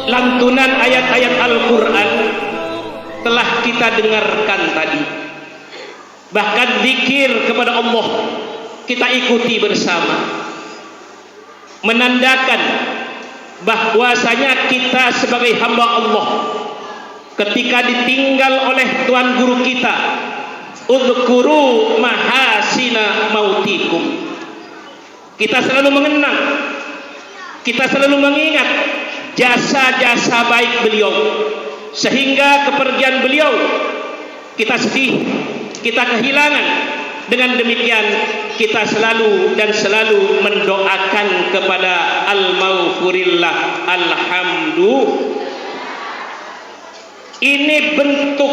lantunan ayat-ayat Al-Quran telah kita dengarkan tadi. Bahkan zikir kepada Allah kita ikuti bersama, menandakan bahwasanya kita sebagai hamba Allah ketika ditinggal oleh Tuan Guru kita, udzkuru mahasina mautikum, kita selalu mengenang, kita selalu mengingat jasa-jasa baik beliau, sehingga kepergian beliau kita sedih, kita kehilangan. Dengan demikian kita selalu dan selalu mendoakan kepada al-maghfurillah, alhamdulillah. Ini bentuk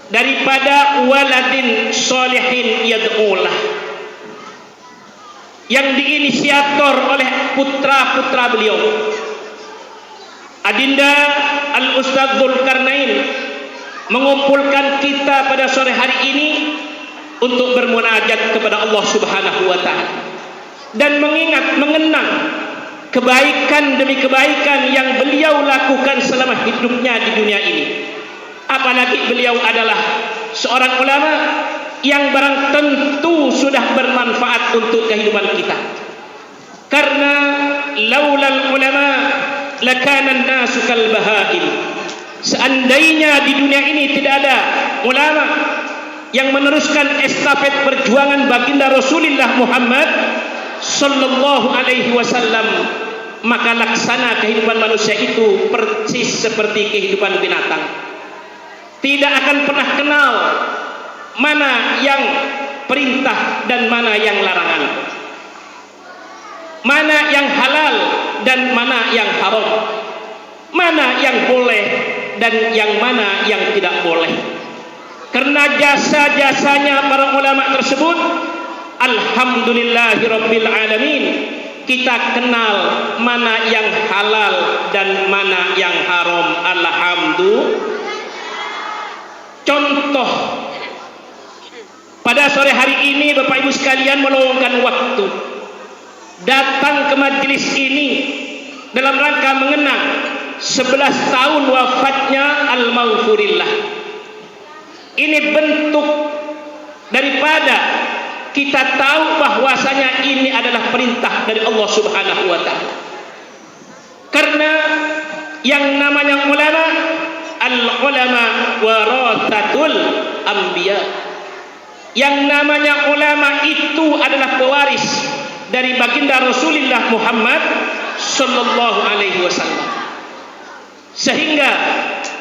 daripada waladin sholihin yad'ulah yang diinisiator oleh putra-putra beliau. Adinda Al-Ustadz Dzulkarnain mengumpulkan kita pada sore hari ini untuk bermunajat kepada Allah Subhanahu wa Ta'ala dan mengenang kebaikan demi kebaikan yang beliau lakukan selama hidupnya di dunia ini. Apalagi beliau adalah seorang ulama yang barang tentu sudah bermanfaat untuk kehidupan kita, karena laulal ulama lakana an-nasu kal bahaim. Seandainya di dunia ini tidak ada ulama yang meneruskan estafet perjuangan baginda Rasulullah Muhammad sallallahu alaihi wasallam, maka laksana kehidupan manusia itu persis seperti kehidupan binatang. Tidak akan pernah kenal mana yang perintah dan mana yang larangan, mana yang halal dan mana yang haram, mana yang boleh dan yang mana yang tidak boleh. Karena jasa-jasanya para ulama tersebut, alhamdulillahirabbil alamin, kita kenal mana yang halal dan mana yang haram. Alhamdulillah. Contoh, pada sore hari ini Bapak Ibu sekalian meluangkan waktu datang ke majelis ini dalam rangka mengenang 11 tahun wafatnya al-maghfurillah. Ini bentuk daripada kita tahu bahwasanya ini adalah perintah dari Allah Subhanahu wa Ta'ala. Karena yang namanya ulama, al-ulama warathatul anbiya, yang namanya ulama itu adalah pewaris dari baginda Rasulullah Muhammad sallallahu alaihi wasallam. Sehingga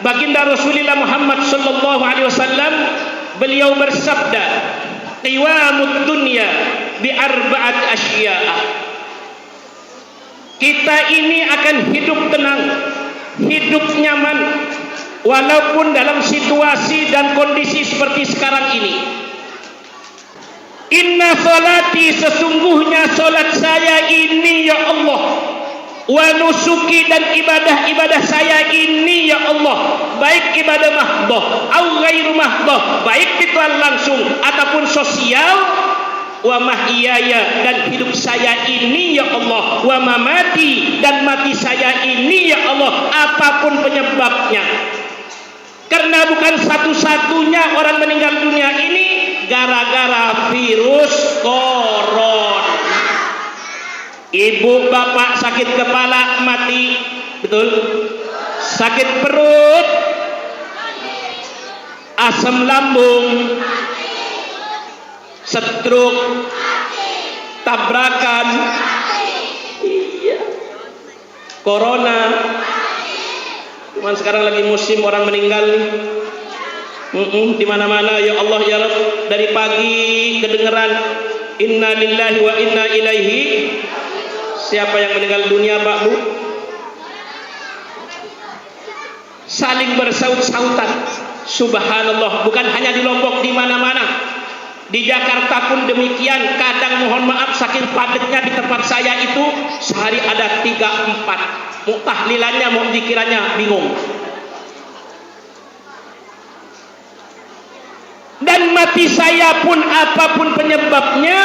baginda Rasulullah Muhammad sallallahu alaihi wasallam beliau bersabda, qiwamud dunya bi arba'at asya'ah. Kita ini akan hidup tenang, hidup nyaman walaupun dalam situasi dan kondisi seperti sekarang ini. Inna salati, sesungguhnya salat saya ini ya Allah, wa nusuki, dan ibadah-ibadah saya ini ya Allah, baik ibadah mahdhah au ghairu mahdhah, baik ritual langsung ataupun sosial, wa mahyaya, dan hidup saya ini ya Allah, wa mamati, dan mati saya ini ya Allah, apapun penyebabnya. Karena bukan satu-satunya orang meninggal dunia ini gara-gara virus corona. Ibu bapak sakit kepala mati, betul? Sakit perut, asam lambung, stroke, tabrakan, iya, corona. Cuman sekarang lagi musim orang meninggal nih. Di mana-mana ya Allah ya Rabb, dari pagi kedengeran inna lillahi wa inna ilaihi. Siapa yang meninggal dunia Pak Bu? Saling bersaut-sautan. Subhanallah, bukan hanya di Lombok, di mana-mana. Di Jakarta pun demikian. Kadang mohon maaf saking padatnya di tempat saya itu sehari ada 3-4. Mau tahlilannya, mau dikirannya bingung. Dan mati saya pun apapun penyebabnya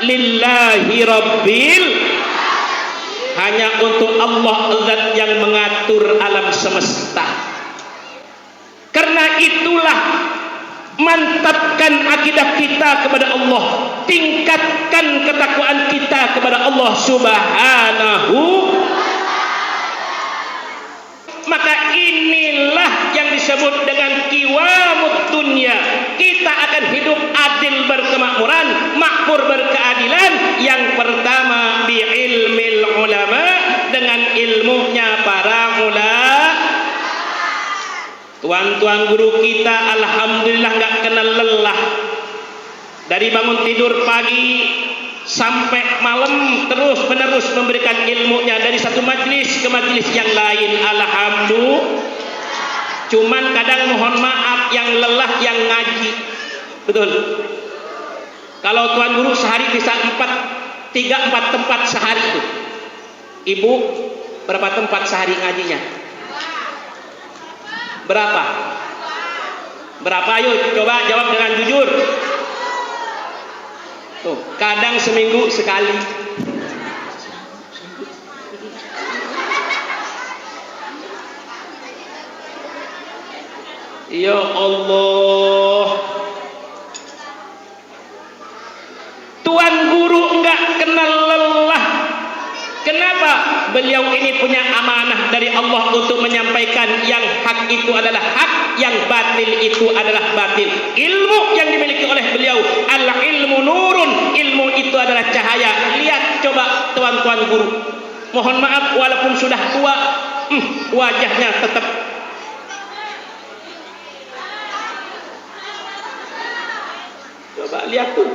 lillahi rabbil. hanya untuk Allah zat yang mengatur alam semesta. Karena itulah mantapkan akidah kita kepada Allah, tingkatkan ketakwaan kita kepada Allah Subhanahu. Maka inilah yang disebut dengan qiwamud dunya. Kita akan hidup adil berkemakmuran, makmur berkeadilan. Yang pertama bi ilmil ulama, dengan ilmunya para ulama. Tuan-tuan guru kita alhamdulillah nggak kenal lelah. Dari bangun tidur pagi sampai malam terus menerus memberikan ilmunya dari satu majlis ke majlis yang lain. Alhamdulillah. Cuman kadang mohon maaf yang lelah yang ngaji. Betul. Kalau tuan guru sehari bisa 3-4 tempat sehari itu. Ibu berapa tempat sehari ngajinya? Berapa? Berapa? Ayo coba jawab dengan jujur. Tuh, kadang seminggu sekali. Ya Allah. Tuan guru enggak kenal lelah. Kenapa? Beliau ini punya amanah dari Allah untuk menyampaikan yang hak itu adalah hak, yang batil itu adalah batil. Ilmu yang dimiliki oleh beliau, al-ilmu nurun, ilmu itu adalah cahaya. Lihat coba tuan-tuan guru. Mohon maaf walaupun sudah tua, wajahnya tetap. Coba lihat tuh.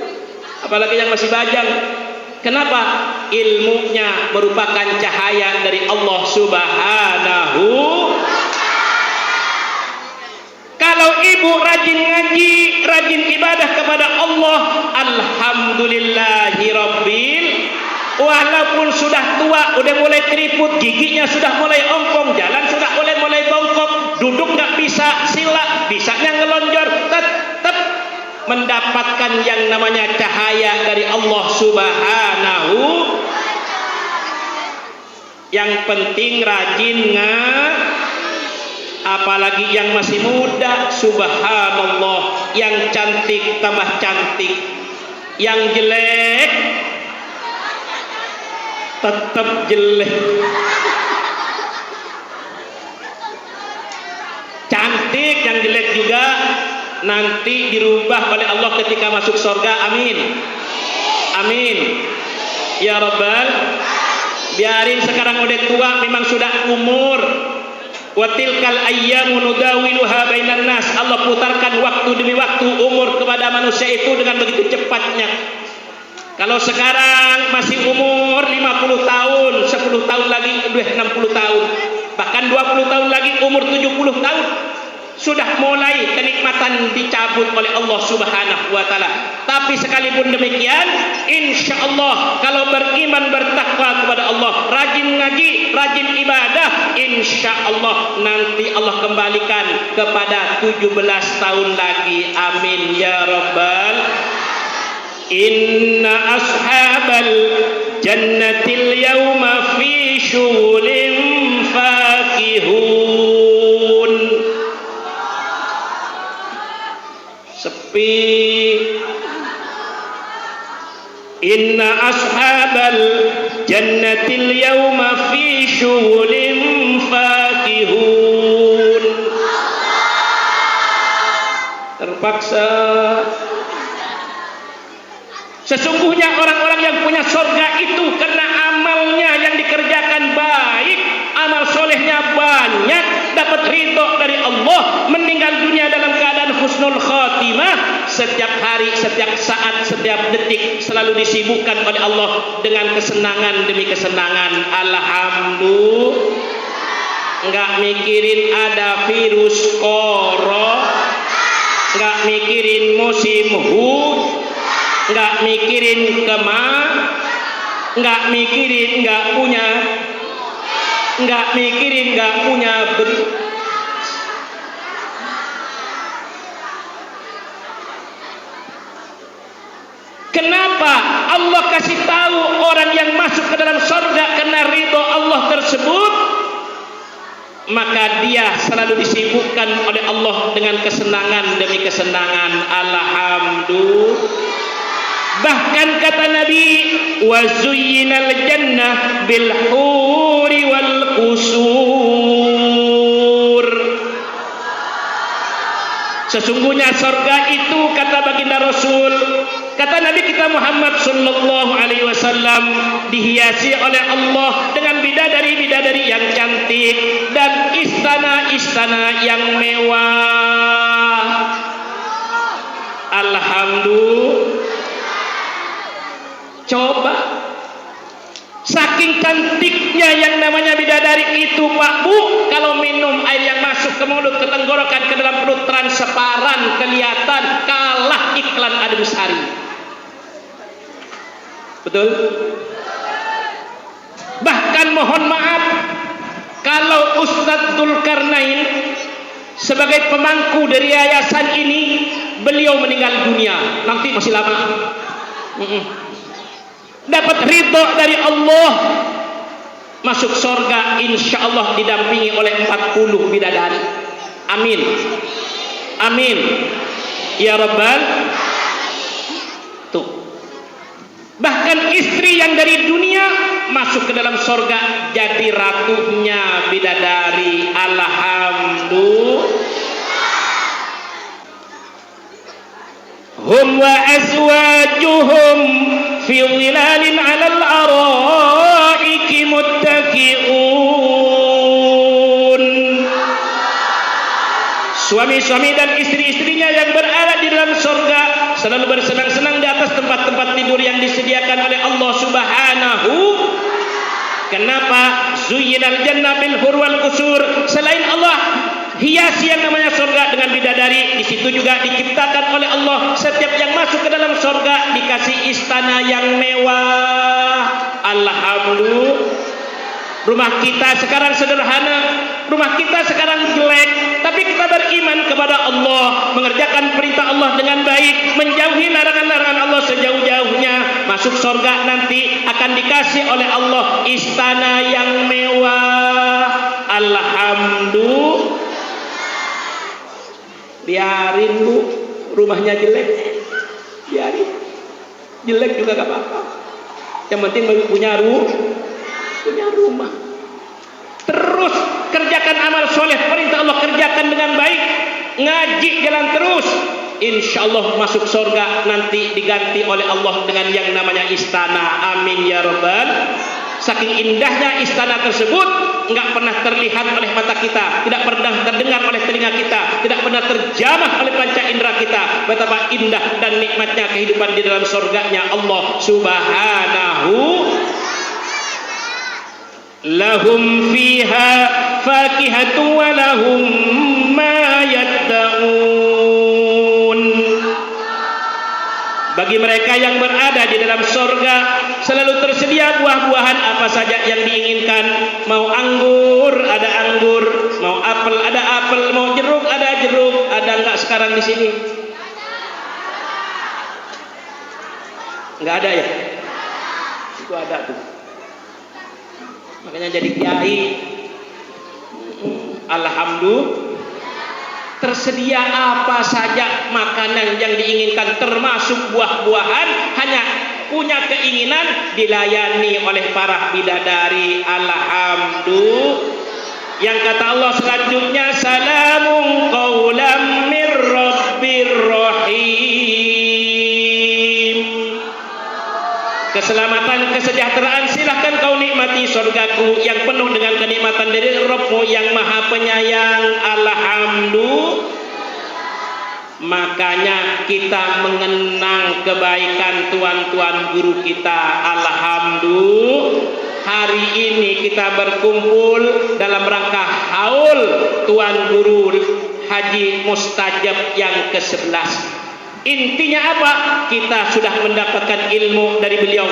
Apalagi yang masih bajang. Kenapa? Ilmunya merupakan cahaya dari Allah Subhanahu. Kalau ibu rajin ngaji, rajin ibadah kepada Allah, alhamdulillahirabbil. Walaupun sudah tua, udah mulai keriput, giginya sudah mulai ompong, jalan sudah mulai bongkok, duduk nggak bisa, sila bisanya ngelonjor, tetap mendapatkan yang namanya cahaya dari Allah Subhanahu. Yang penting rajin apalagi yang masih muda, subhanallah, yang cantik tambah cantik, yang jelek tetap jelek. Cantik yang jelek juga nanti dirubah oleh Allah ketika masuk surga. Amin. Amin. Ya Rabbal. Biarin sekarang udah tua, memang sudah umur. Wa tilkal ayyamu nudawiluha bainan nas. Allah putarkan waktu demi waktu umur kepada manusia itu dengan begitu cepatnya. Kalau sekarang masih umur 50 tahun, 10 tahun lagi udah 60 tahun. Bahkan 20 tahun lagi umur 70 tahun. Sudah mulai kenikmatan dicabut oleh Allah Subhanahu wa taala. Tapi sekalipun demikian, insyaallah kalau beriman bertakwa kepada Allah, rajin ngaji, rajin ibadah, insyaallah nanti Allah kembalikan kepada 17 tahun lagi. Amin ya rabbal. Inna ashabal jannatil yawma fi syughulin fakihun. Sepi. Inna ashabal jannatil yawma fi syughulin fakihun. Terpaksa. Sesungguhnya orang-orang yang punya surga itu karena amalnya yang dikerjakan baik, amal solehnya banyak, dapat ridho dari Allah, meninggal dunia dalam keadaan husnul khatimah. Setiap hari, setiap saat, setiap detik selalu disibukkan oleh Allah dengan kesenangan demi kesenangan. Alhamdulillah. Enggak mikirin ada virus corona, enggak mikirin musim hujan, enggak mikirin enggak mikirin enggak mikirin enggak punya Kenapa Kenapa Allah kasih tahu orang yang masuk ke dalam surga karena ridho Allah tersebut? Maka dia selalu disibukkan oleh Allah dengan kesenangan demi kesenangan. Alhamdulillah. Bahkan kata Nabi, wa zuyyinal jannah bil huri wal qusur. Sesungguhnya surga itu, kata baginda Rasul, kata Nabi kita Muhammad sallallahu alaihi wasallam, dihiasi oleh Allah dengan bidadari-bidadari yang cantik dan istana-istana yang mewah. Alhamdulillah. Coba, saking cantiknya yang namanya bidadari itu, Pak Bu, kalau minum air yang masuk ke mulut, ke tenggorokan, ke dalam perut transparan, kelihatan, kalah iklan Adem Sari. Betul? Bahkan mohon maaf, kalau Ustadz Dzulkarnain sebagai pemangku dari yayasan ini, beliau meninggal dunia, nanti masih lama. Dapat ridho dari Allah, masuk surga insya Allah didampingi oleh 40 bidadari. Amin, amin ya Rabbal. Tuh, bahkan istri yang dari dunia masuk ke dalam surga jadi ratunya bidadari. Alhamdulillah. Hum wa azwajuhum fi dhilalin 'alal araiki muttaqi'un. Suami-suami dan istri-istrinya yang berada di dalam surga selalu bersenang-senang di atas tempat-tempat tidur yang disediakan oleh Allah Subhanahu. Kenapa? Zuyyinal jannah bil hur wal qusur. Selain Allah hiasi yang namanya surga dengan bidadari, di situ juga diciptakan oleh Allah setiap yang masuk ke dalam surga dikasih istana yang mewah. Alhamdulillah. Rumah kita sekarang sederhana, rumah kita sekarang jelek, tapi kita beriman kepada Allah, mengerjakan perintah Allah dengan baik, menjauhi larangan-larangan Allah sejauh-jauhnya. Masuk surga nanti akan dikasih oleh Allah istana yang mewah. Alhamdulillah. Biarin Bu, rumahnya jelek, biarin, jelek juga gak apa-apa, yang penting punya rumah. Terus kerjakan amal soleh, perintah Allah kerjakan dengan baik, ngaji jalan terus, insya Allah masuk surga nanti diganti oleh Allah dengan yang namanya istana. Amin ya Rabbal. Saking indahnya istana tersebut, enggak pernah terlihat oleh mata kita, tidak pernah terdengar oleh telinga kita, tidak pernah terjamah oleh panca indera kita. Betapa indah dan nikmatnya kehidupan di dalam surganya Allah Subhanahu. Lahum fiha fakihatu wa lahum ma yadda'un. Bagi mereka yang berada di dalam surga selalu tersedia buah-buahan apa saja yang diinginkan. Mau anggur, ada anggur. Mau apel, ada apel. Mau jeruk, ada jeruk. Ada enggak sekarang di sini? Enggak ada ya? Itu ada tuh. Makanya jadi kiai. Alhamdulillah. Tersedia apa saja makanan yang diinginkan, termasuk buah-buahan. Hanya punya keinginan dilayani oleh para bidadari. Alhamdulillah. Yang kata Allah selanjutnya, salamun qaulam mir rabbir rahim. Keselamatan, kesejahteraan silahkan kau nikmati surgaku yang penuh dengan kenikmatan dari Rabbmu yang maha penyayang. Alhamdulillah. Makanya kita mengenang kebaikan tuan-tuan guru kita. Alhamdulillah. Hari ini kita berkumpul dalam rangka haul Tuan Guru Haji Mustajab yang ke-11. Intinya apa? Kita sudah mendapatkan ilmu dari beliau.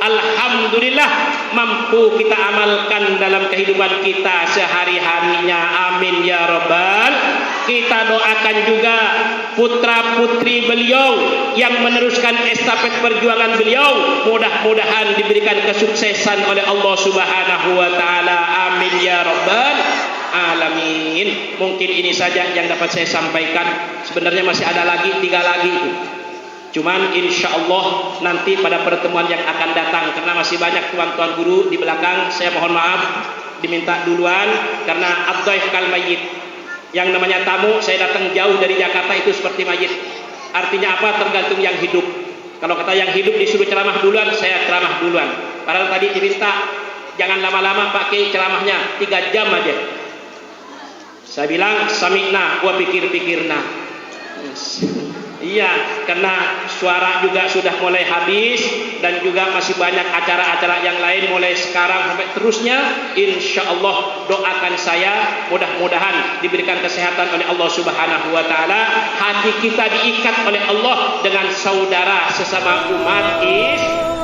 Alhamdulillah, mampu kita amalkan dalam kehidupan kita sehari-harinya. Amin ya Rabbal. kita doakan juga putra putri beliau yang meneruskan estafet perjuangan beliau, mudah-mudahan diberikan kesuksesan oleh Allah Subhanahu wa taala. Amin ya rabbal alamin. Mungkin ini saja yang dapat saya sampaikan. Sebenarnya masih ada lagi 3 lagi itu. Cuman insya Allah nanti pada pertemuan yang akan datang, karena masih banyak tuan-tuan guru di belakang, saya mohon maaf diminta duluan karena ad-dhaif kal mayyit. Yang namanya tamu, saya datang jauh dari Jakarta itu seperti mayit. Artinya apa? Tergantung yang hidup. Kalau kata yang hidup disuruh ceramah duluan, saya ceramah duluan. Padahal tadi diminta jangan lama-lama pakai ceramahnya, 3 jam aja. Saya bilang sami'na wa pikir-pikirna. Iya, karena suara juga sudah mulai habis dan juga masih banyak acara-acara yang lain mulai sekarang sampai terusnya. Insya Allah doakan saya mudah-mudahan diberikan kesehatan oleh Allah Subhanahu wa taala, hati kita diikat oleh Allah dengan saudara sesama umat Islam.